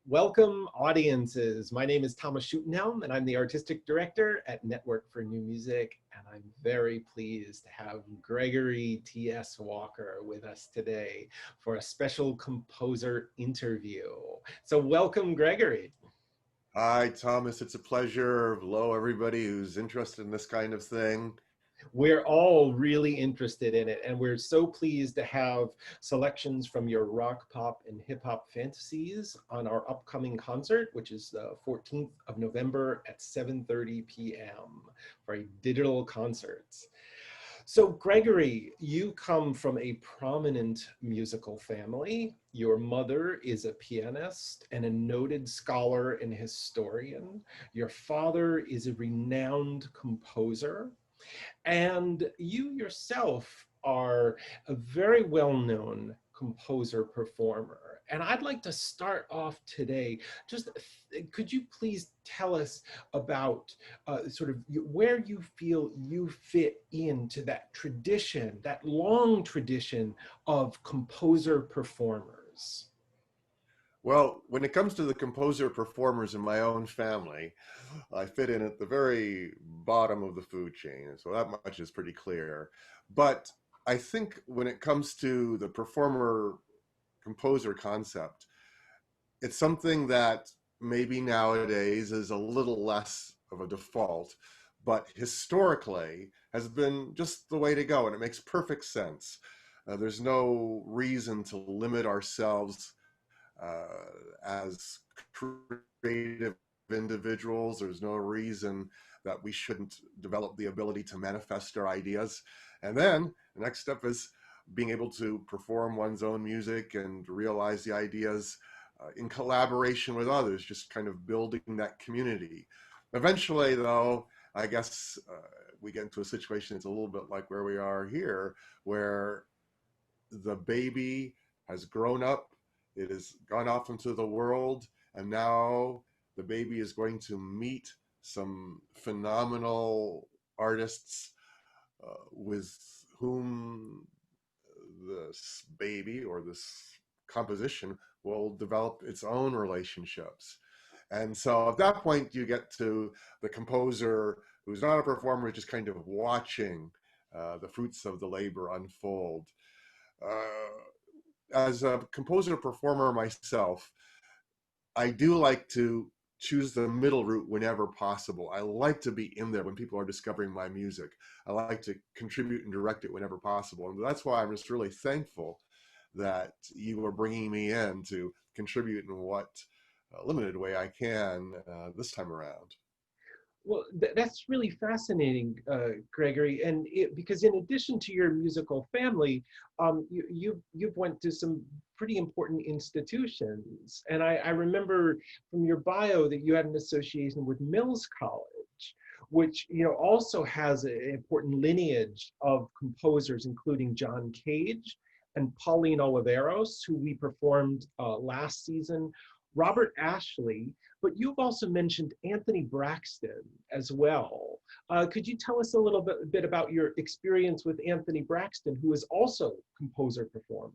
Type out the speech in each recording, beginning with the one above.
Welcome, audiences. My name is Thomas Schutenhelm, and I'm the Artistic Director at Network for New Music, and I'm very pleased to have Gregory T.S. Walker with us today for a special composer interview. So welcome, Gregory. Hi, Thomas. It's a pleasure. Hello, everybody who's interested in this kind of thing. We're all really interested in it, and we're so pleased to have selections from your rock, pop, and hip hop fantasies on our upcoming concert, which is the 14th of November at 7:30 p.m. for a digital concert. So Gregory, you come from a prominent musical family. Your mother is a pianist and a noted scholar and historian. Your father is a renowned composer. And you yourself are a very well-known composer performer. And I'd like to start off today, just could you please tell us about sort of where you feel you fit into that tradition, that long tradition of composer performers? Well, when it comes to the composer performers in my own family, I fit in at the very bottom of the food chain, so that much is pretty clear. But I think when it comes to the performer composer concept, it's something that maybe nowadays is a little less of a default, but historically has been just the way to go, and it makes perfect sense. There's no reason to limit ourselves as creative individuals. There's no reason that we shouldn't develop the ability to manifest our ideas. And then the next step is being able to perform one's own music and realize the ideas in collaboration with others, just kind of building that community. Eventually, though, I guess we get into a situation that's a little bit like where we are here, where the baby has grown up, it has gone off into the world, and now the baby is going to meet some phenomenal artists with whom this baby or this composition will develop its own relationships. And so at that point, you get to the composer who's not a performer, just kind of watching the fruits of the labor unfold. As a composer performer myself, I do like to choose the middle route whenever possible. I like to be in there when people are discovering my music. I like to contribute and direct it whenever possible. And that's why I'm just really thankful that you are bringing me in to contribute in what limited way I can this time around. Well, that's really fascinating, Gregory, and because in addition to your musical family, you've went to some pretty important institutions, and I remember from your bio that you had an association with Mills College, which also has an important lineage of composers, including John Cage and Pauline Oliveros, who we performed last season, Robert Ashley, but you've also mentioned Anthony Braxton as well. Could you tell us a little bit about your experience with Anthony Braxton, who is also composer performer?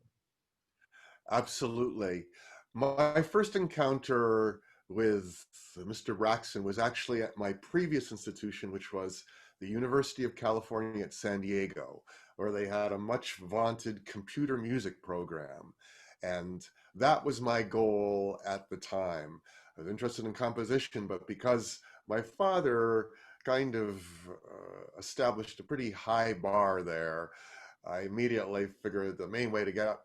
Absolutely. My first encounter with Mr. Braxton was actually at my previous institution, which was the University of California at San Diego, where they had a much vaunted computer music program. And that was my goal at the time. I was interested in composition, but because my father kind of established a pretty high bar there, I immediately figured the main way to get out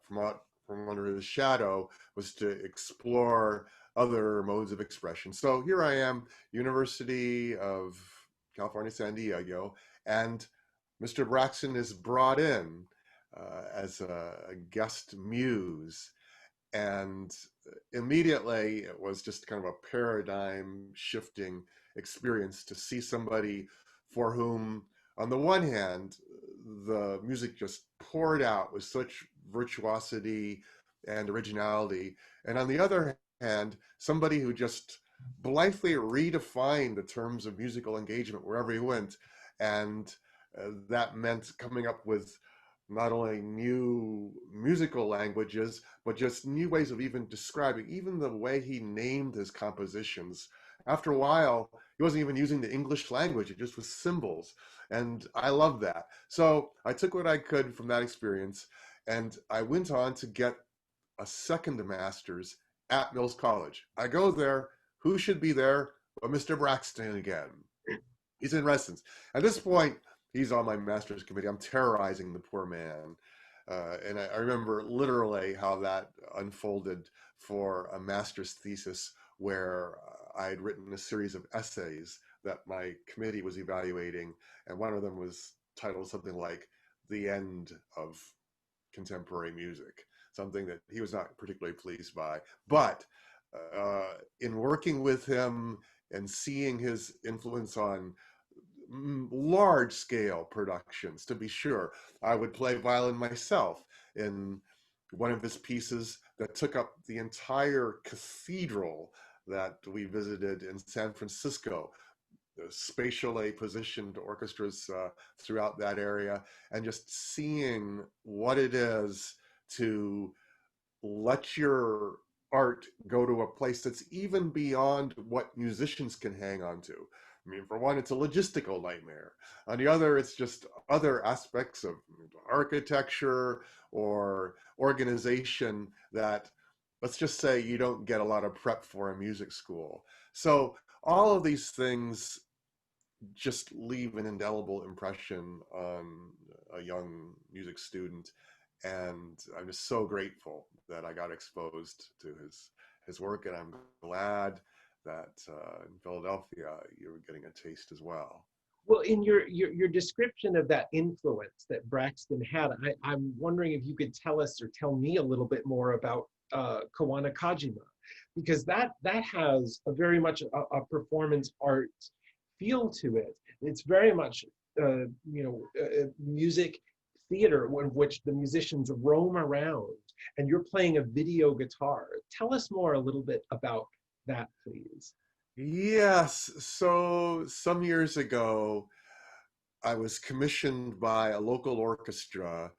from under his shadow was to explore other modes of expression. So here I am, University of California, San Diego, and Mr. Braxton is brought in as a guest muse. And immediately it was just kind of a paradigm shifting experience to see somebody for whom, on the one hand, the music just poured out with such virtuosity and originality, and on the other hand, somebody who just blithely redefined the terms of musical engagement wherever he went. And that meant coming up with not only new musical languages, but just new ways of even describing, even the way he named his compositions. After a while, he wasn't even using the English language, it just was symbols. And I love that. So I took what I could from that experience, and I went on to get a second master's at Mills College. I go there, who should be there but Mr. Braxton again? He's in residence. At this point, he's on my master's committee. I'm terrorizing the poor man. And I remember literally how that unfolded for a master's thesis where I had written a series of essays that my committee was evaluating. And one of them was titled something like The End of Contemporary Music, something that he was not particularly pleased by. But in working with him and seeing his influence on large scale productions, to be sure, I would play violin myself in one of his pieces that took up the entire cathedral that we visited in San Francisco, spatially positioned orchestras throughout that area, and just seeing what it is to let your art go to a place that's even beyond what musicians can hang on to. I mean, for one, it's a logistical nightmare. On the other, it's just other aspects of architecture or organization that, let's just say, you don't get a lot of prep for in music school. So all of these things just leave an indelible impression on a young music student. And I'm just so grateful that I got exposed to his work, and I'm glad that in Philadelphia you were getting a taste as well. Well, in your description of that influence that Braxton had, I'm wondering if you could tell us or tell me a little bit more about Kawanakajima, because that has a very much a performance art feel to it. It's very much music theater in which the musicians roam around, and you're playing a video guitar. Tell us more a little bit about that, please. Yes. So some years ago, I was commissioned by a local orchestra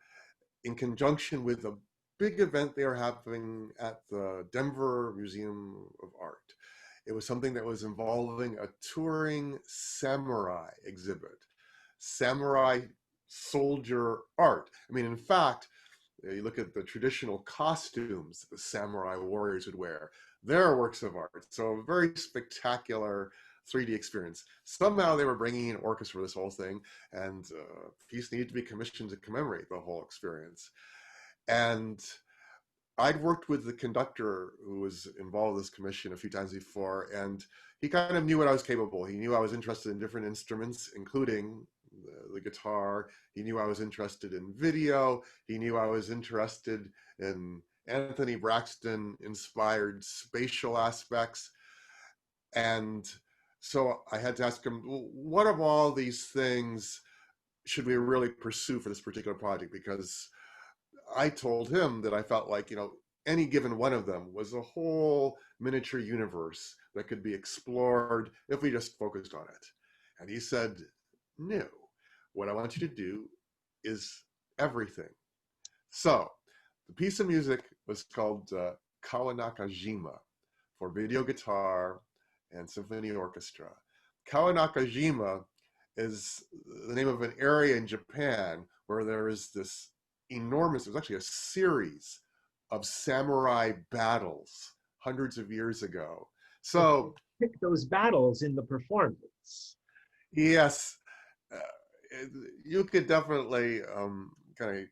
in conjunction with a big event they were having at the Denver Museum of Art. It was something that was involving a touring samurai exhibit, samurai soldier art. I mean, in fact, you look at the traditional costumes the samurai warriors would wear, they're works of art. So a very spectacular 3D experience. Somehow they were bringing in orchestra for this whole thing, and a piece needed to be commissioned to commemorate the whole experience. And I'd worked with the conductor who was involved in this commission a few times before, and he kind of knew what I was capable. He knew I was interested in different instruments, including the guitar. He knew I was interested in video. He knew I was interested in Anthony Braxton inspired spatial aspects. And so I had to ask him, what of all these things should we really pursue for this particular project? Because I told him that I felt like, any given one of them was a whole miniature universe that could be explored if we just focused on it. And he said, no, what I want you to do is everything. So the piece of music was called Kawanakajima for video guitar and symphony orchestra. Kawanakajima is the name of an area in Japan where there is this enormous, it was actually a series of samurai battles hundreds of years ago. So pick those battles in the performance. Yes, you could definitely kind of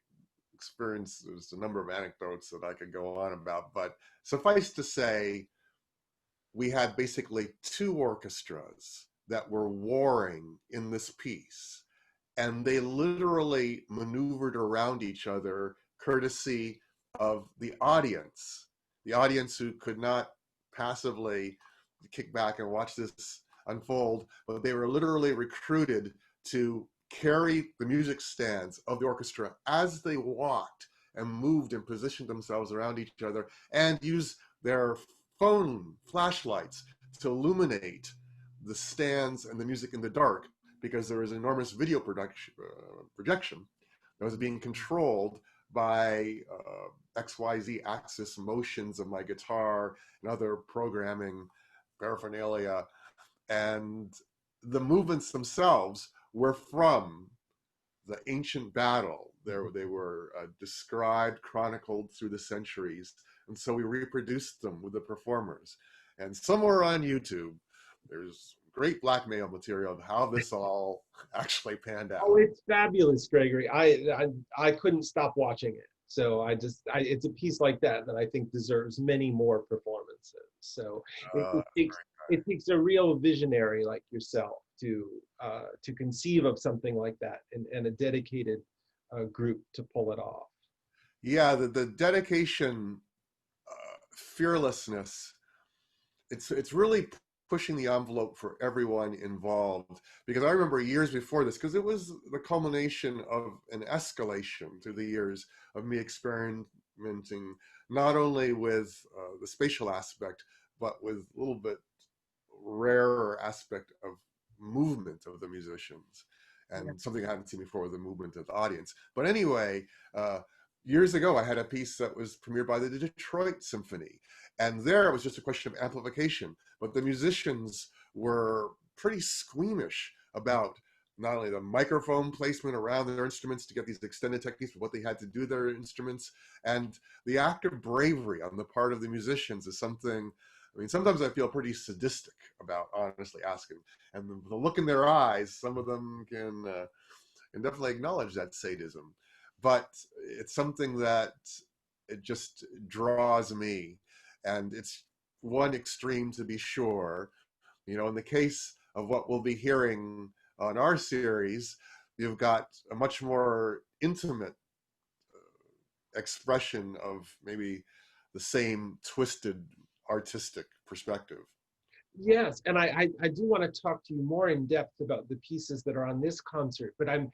experience, there's a number of anecdotes that I could go on about, but suffice to say, we had basically two orchestras that were warring in this piece, and they literally maneuvered around each other courtesy of the audience who could not passively kick back and watch this unfold, but they were literally recruited to carry the music stands of the orchestra as they walked and moved and positioned themselves around each other, and use their phone flashlights to illuminate the stands and the music in the dark, because there was enormous video projection that was being controlled by XYZ axis motions of my guitar and other programming paraphernalia. And the movements themselves were from the ancient battle. They were described, chronicled through the centuries. And so we reproduced them with the performers. And somewhere on YouTube, there's great Blackmail material of how this all actually panned out. Oh, it's fabulous, Gregory. I couldn't stop watching it. So it's a piece like that that I think deserves many more performances. So it takes a real visionary like yourself to conceive of something like that, and a dedicated group to pull it off. Yeah, the dedication, fearlessness, it's really pushing the envelope for everyone involved. Because I remember years before this, because it was the culmination of an escalation through the years of me experimenting not only with the spatial aspect, but with a little bit rarer aspect of movement of the musicians, and something I hadn't seen before with the movement of the audience. But anyway, years ago, I had a piece that was premiered by the Detroit Symphony. And there it was just a question of amplification. But the musicians were pretty squeamish about not only the microphone placement around their instruments to get these extended techniques, but what they had to do with their instruments. And the act of bravery on the part of the musicians is something, I mean, sometimes I feel pretty sadistic about honestly asking. And the look in their eyes, some of them can definitely acknowledge that sadism. But it's something that it just draws me. And it's one extreme to be sure. You know, in the case of what we'll be hearing on our series, you've got a much more intimate expression of maybe the same twisted artistic perspective. Yes, and I do want to talk to you more in depth about the pieces that are on this concert, but I'm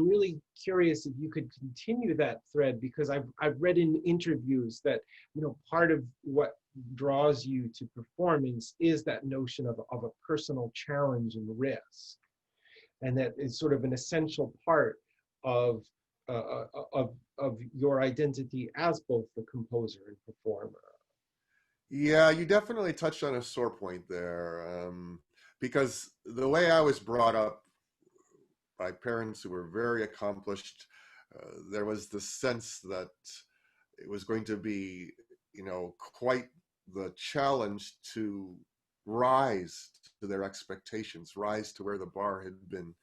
really curious if you could continue that thread, because I've read in interviews that, you know, part of what draws you to performance is that notion of a personal challenge and risk, and that is sort of an essential part of your identity as both the composer and performer. Yeah, you definitely touched on a sore point there, because the way I was brought up by parents who were very accomplished, there was the sense that it was going to be, you know, quite the challenge to rise to their expectations, rise to where the bar had been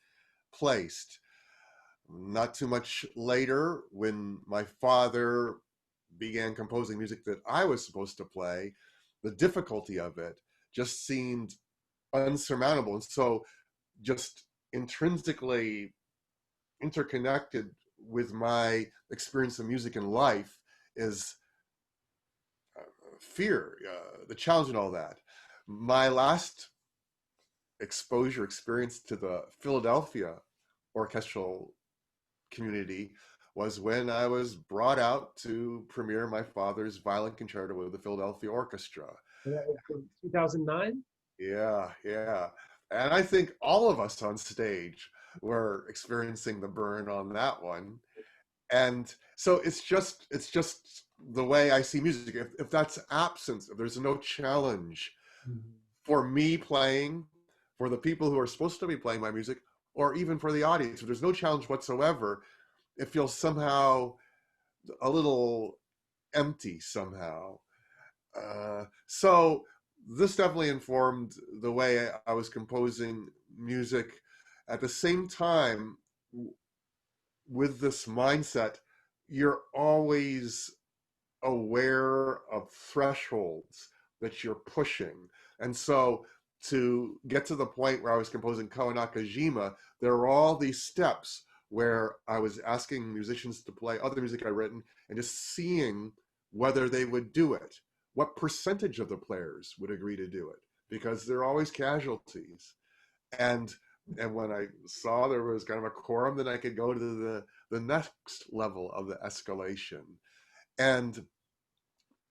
placed. Not too much later, when my father began composing music that I was supposed to play, the difficulty of it just seemed unsurmountable. And so, just intrinsically interconnected with my experience of music in life is fear, the challenge, and all that. My last experience to the Philadelphia orchestral community was when I was brought out to premiere my father's violin concerto with the Philadelphia Orchestra. 2009? Yeah, yeah. And I think all of us on stage were experiencing the burn on that one. And so it's just the way I see music. If that's absence, if there's no challenge for me playing, for the people who are supposed to be playing my music, or even for the audience, if there's no challenge whatsoever, it feels somehow a little empty somehow. So this definitely informed the way I was composing music. At the same time, with this mindset, you're always aware of thresholds that you're pushing. And so to get to the point where I was composing Kawanakajima, there are all these steps where I was asking musicians to play other music I'd written and just seeing whether they would do it. What percentage of the players would agree to do it? Because there are always casualties. And when I saw there was kind of a quorum, then I could go to the next level of the escalation. And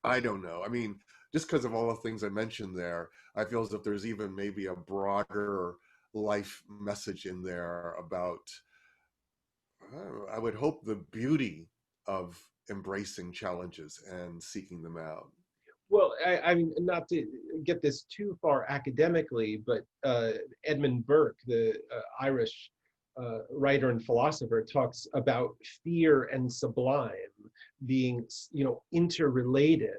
I don't know. I mean, just because of all the things I mentioned there, I feel as if there's even maybe a broader life message in there about, I would hope, the beauty of embracing challenges and seeking them out. Well, I mean, not to get this too far academically, but Edmund Burke, the Irish writer and philosopher, talks about fear and sublime being, interrelated.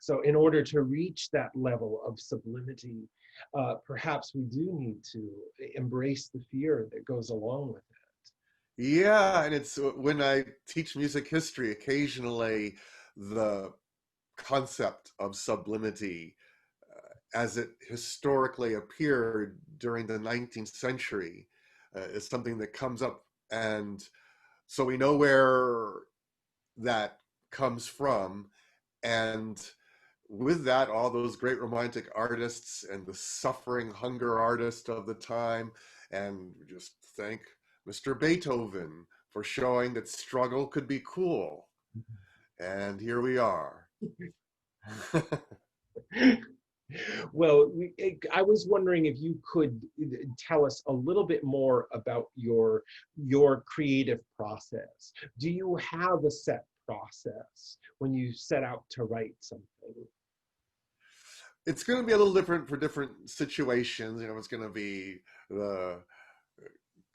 So, in order to reach that level of sublimity, perhaps we do need to embrace the fear that goes along with it. Yeah, and it's when I teach music history, occasionally the concept of sublimity as it historically appeared during the 19th century is something that comes up. And so we know where that comes from. And with that, all those great romantic artists and the suffering hunger artist of the time, and just thank Mr. Beethoven for showing that struggle could be cool. And here we are. Well, I was wondering if you could tell us a little bit more about your creative process. Do you have a set process when you set out to write something? It's going to be a little different for different situations. It's going to be the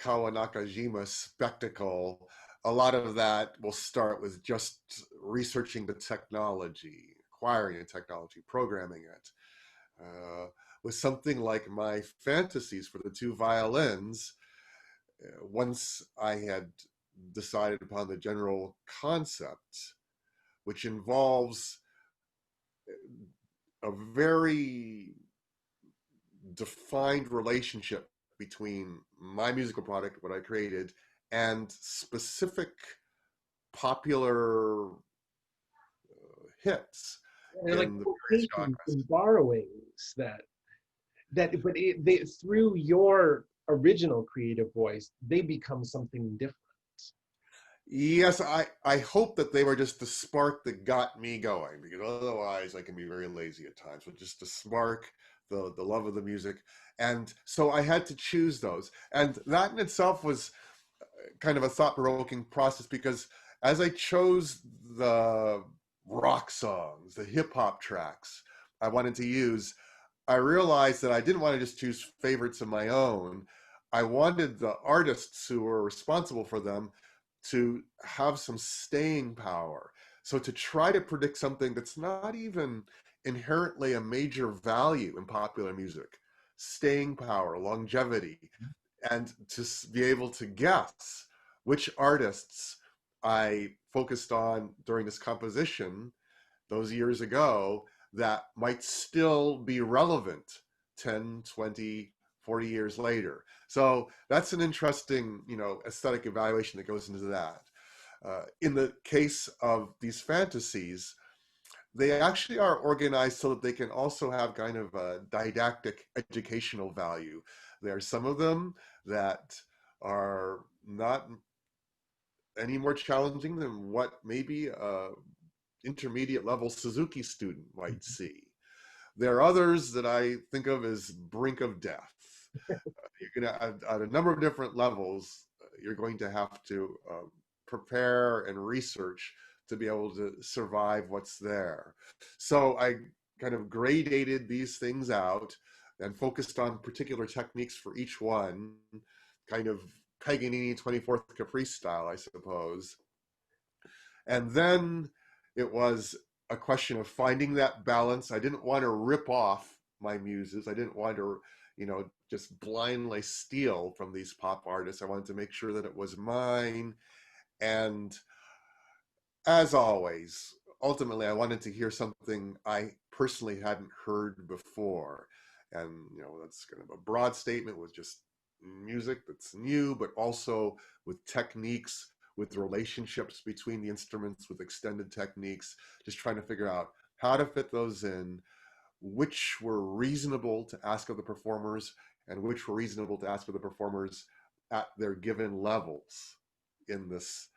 Kawanakajima spectacle. A lot of that will start with just researching the technology, acquiring the technology, programming it. With something like my fantasies for the two violins, once I had decided upon the general concept, which involves a very defined relationship between my musical product, what I created, and specific popular hits They're like in the various quotations genres. and borrowings but through your original creative voice, they become something different. Yes, I hope that they were just the spark that got me going, because otherwise I can be very lazy at times. But just the spark, the love of the music. And so I had to choose those. And that in itself was kind of a thought-provoking process, because as I chose the rock songs, the hip-hop tracks I wanted to use, I realized that I didn't want to just choose favorites of my own. I wanted the artists who were responsible for them to have some staying power. So to try to predict something that's not even inherently a major value in popular music, staying power, longevity, and to be able to guess which artists I focused on during this composition those years ago that might still be relevant 10, 20, 40 years later. So that's an interesting, aesthetic evaluation that goes into that. In the case of these fantasies, they actually are organized so that they can also have kind of a didactic educational value. There are some of them that are not any more challenging than what maybe a intermediate level Suzuki student might see. There are others that I think of as brink of death. You're going to, at a number of different levels, you're going to have to prepare and research to be able to survive what's there. So I kind of gradated these things out and focused on particular techniques for each one, kind of Paganini 24th Caprice style, I suppose. And then it was a question of finding that balance. I didn't want to rip off my muses. I didn't want to, just blindly steal from these pop artists. I wanted to make sure that it was mine. And as always, ultimately, I wanted to hear something I personally hadn't heard before. And, that's kind of a broad statement with just music that's new, but also with techniques, with relationships between the instruments, with extended techniques, just trying to figure out how to fit those in, which were reasonable to ask of the performers and which were reasonable to ask of the performers at their given levels in this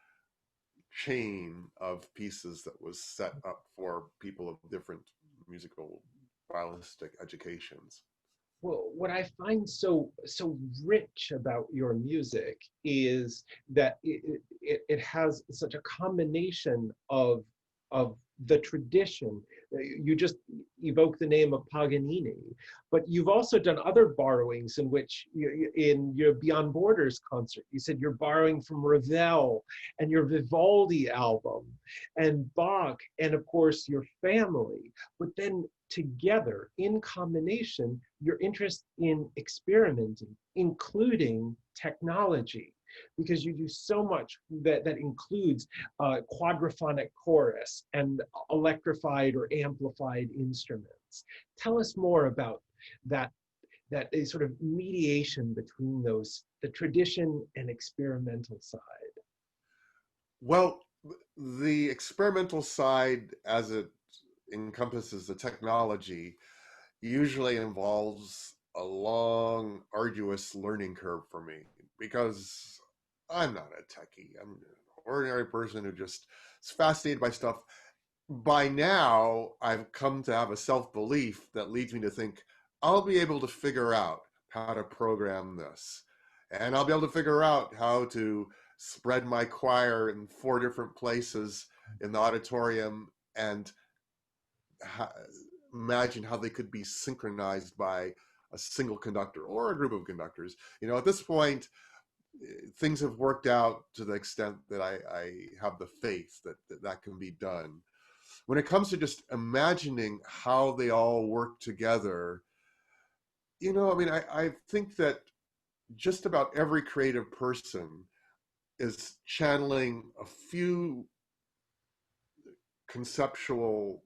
chain of pieces that was set up for people of different musical stylistic educations. Well, what I find so rich about your music is that it has such a combination of the tradition. You just evoke the name of Paganini, but you've also done other borrowings in which in your Beyond Borders concert, you said you're borrowing from Ravel and your Vivaldi album and Bach and of course your family, but then together in combination, your interest in experimenting, including technology, because you do so much that includes quadraphonic chorus and electrified or amplified instruments. Tell us more about that, that a sort of mediation between those, the tradition and experimental side. Well, the experimental side, as it encompasses the technology, usually involves a long, arduous learning curve for me because I'm not a techie. I'm an ordinary person who just is fascinated by stuff. By now, I've come to have a self-belief that leads me to think I'll be able to figure out how to program this. And I'll be able to figure out how to spread my choir in 4 different places in the auditorium and ha- imagine how they could be synchronized by a single conductor or a group of conductors. At this point, things have worked out to the extent that I have the faith that can be done. When it comes to just imagining how they all work together, I think that just about every creative person is channeling a few conceptual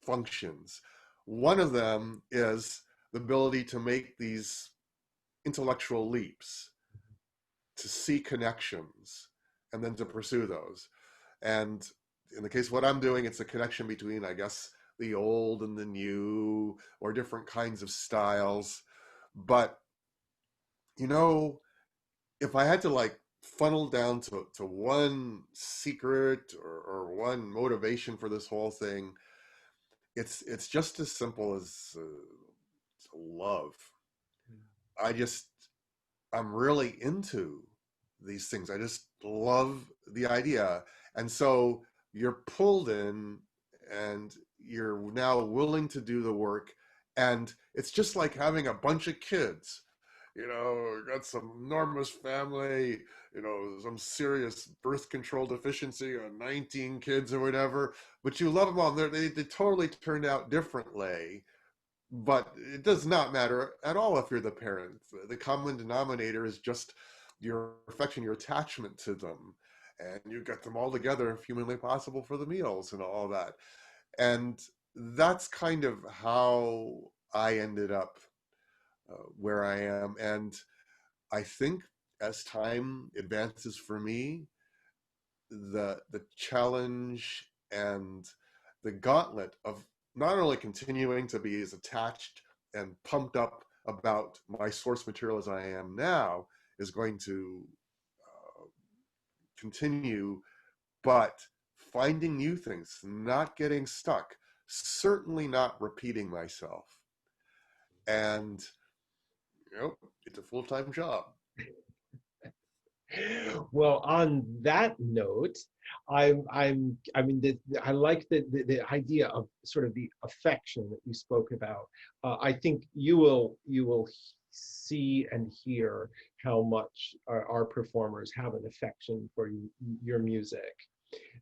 functions. One of them is the ability to make these intellectual leaps, to see connections, and then to pursue those. And in the case of what I'm doing, it's a connection between, I guess, the old and the new, or different kinds of styles. But, if I had to like funnel down to one secret or one motivation for this whole thing, it's just as simple as love. I just I'm really into these things. I just love the idea, and so you're pulled in, and you're now willing to do the work, and it's just like having a bunch of kids. Got some enormous family, some serious birth control deficiency, or 19 kids or whatever, but you love them all. They totally turned out differently, but it does not matter at all if you're the parent. The common denominator is just your affection, your attachment to them, and you get them all together if humanly possible for the meals and all that. And that's kind of how I ended up where I am. And I think as time advances for me, the challenge and the gauntlet of not only continuing to be as attached and pumped up about my source material as I am now is going to continue, but finding new things, not getting stuck, certainly not repeating myself. And it's a full-time job. Well, on that note, I mean, I like the idea of sort of the affection that you spoke about. I think you will see and hear how much our performers have an affection for your music.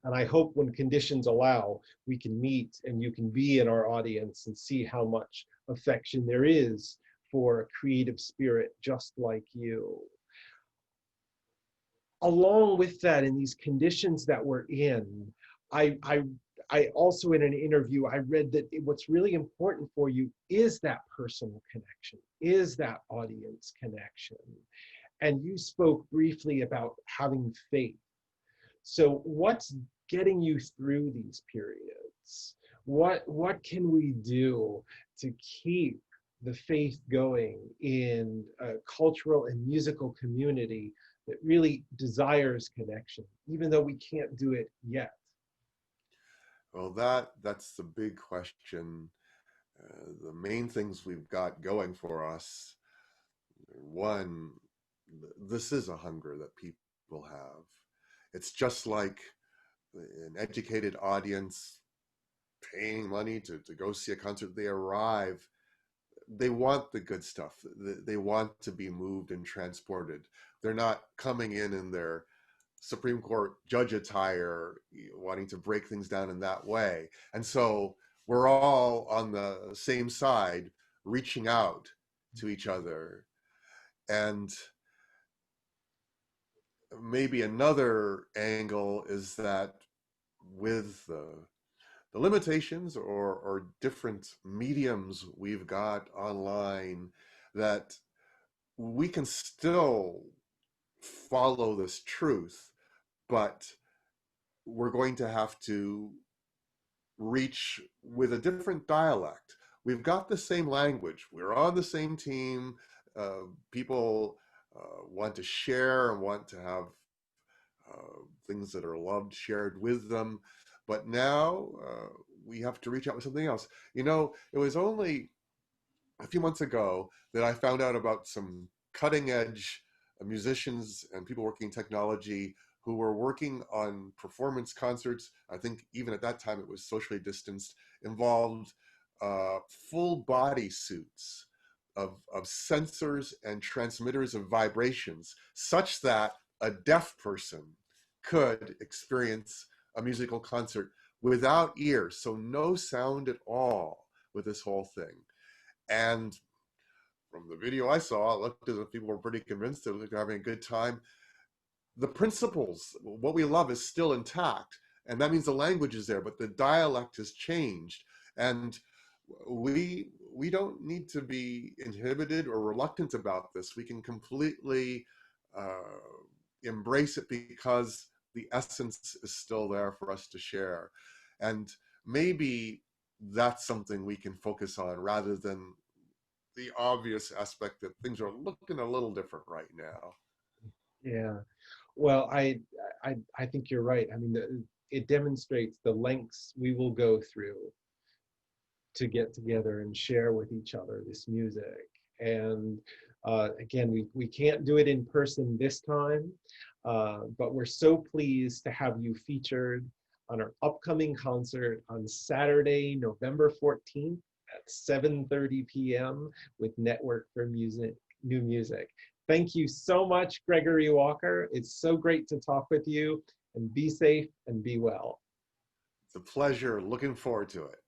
And I hope when conditions allow, we can meet and you can be in our audience and see how much affection there is for a creative spirit just like you. Along with that, in these conditions that we're in, I, I, I also in an interview, I read that what's really important for you is that personal connection, is that audience connection. And you spoke briefly about having faith. So what's getting you through these periods? What can we do to keep the faith going in a cultural and musical community that really desires connection, even though we can't do it yet? Well, that's the big question. The main things we've got going for us, one, this is a hunger that people have. It's just like an educated audience paying money to go see a concert. They arrive, they want the good stuff. They want to be moved and transported. They're not coming in their Supreme Court judge attire, wanting to break things down in that way. And so we're all on the same side, reaching out to each other. And maybe another angle is that with the limitations or different mediums we've got online, that we can still follow this truth, but we're going to have to reach with a different dialect. We've got the same language. We're on the same team. People want to share and want to have things that are loved shared with them. But now we have to reach out with something else. You know, it was only a few months ago that I found out about some cutting edge musicians and people working in technology who were working on performance concerts. I think even at that time it was socially distanced, involved full body suits of sensors and transmitters of vibrations, such that a deaf person could experience a musical concert without ears, so no sound at all with this whole thing. And from the video I saw, it looked as if people were pretty convinced that they're having a good time. The principles, what we love, is still intact, and that means the language is there, but the dialect has changed. And we don't need to be inhibited or reluctant about this. We can completely embrace it, because the essence is still there for us to share. And maybe that's something we can focus on, rather than the obvious aspect that things are looking a little different right now. Yeah. Well, I think you're right. I mean, it demonstrates the lengths we will go through to get together and share with each other this music. And again, we can't do it in person this time, but we're so pleased to have you featured on our upcoming concert on Saturday, November 14th at 7:30 p.m. with Network for Music, New Music. Thank you so much, Gregory Walker. It's so great to talk with you, and be safe and be well. It's a pleasure. Looking forward to it.